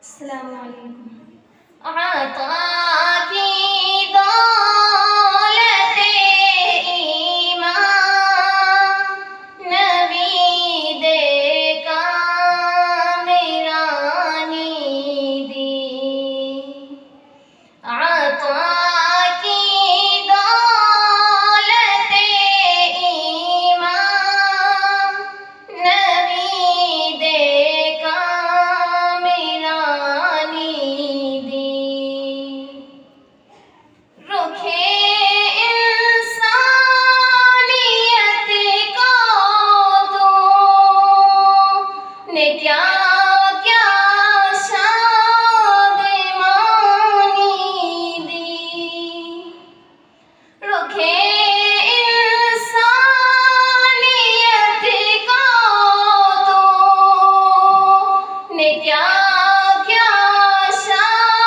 अस्सलाम वालेकुम। आता की दौलते ईमान नवीदे कामिलानी दी। आता की दौलते ईमान नवीदे कामिलानी दी। रुखे इंसानियत को तूने क्या क्या शादिमानी दी। रुखे इंसानियत को तूने क्या क्या शादिमानी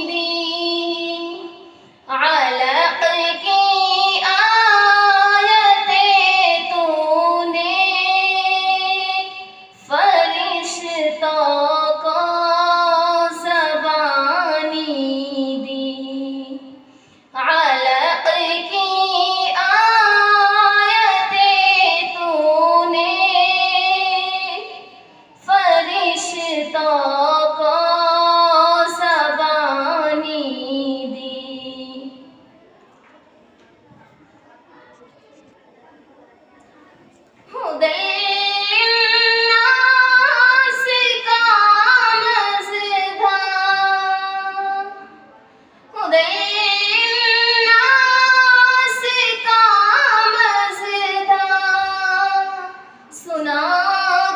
दी। अलक़ की आयतें तूने फरिश्तों को ज़बानी दी। अलक़ की आयतें तूने फरिश्तों को ज़बानी दी। हुदैन्नास का मज़दार, हुदैन्नास का मज़दार सुना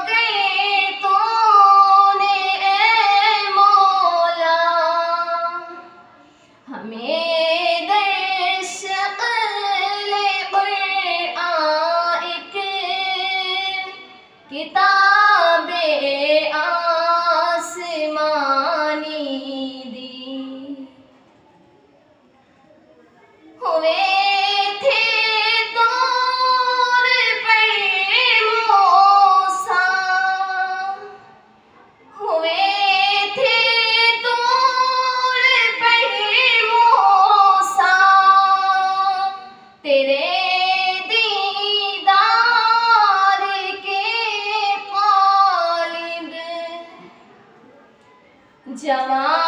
के तूने ए मौला हमें दर्शक़्ल क़ुरआन एक किताबे आसमानी दी। हुए थे दूर पर मूसा, हुए थे दूर पर मूसा तेरे दीदार के तालिब। जवान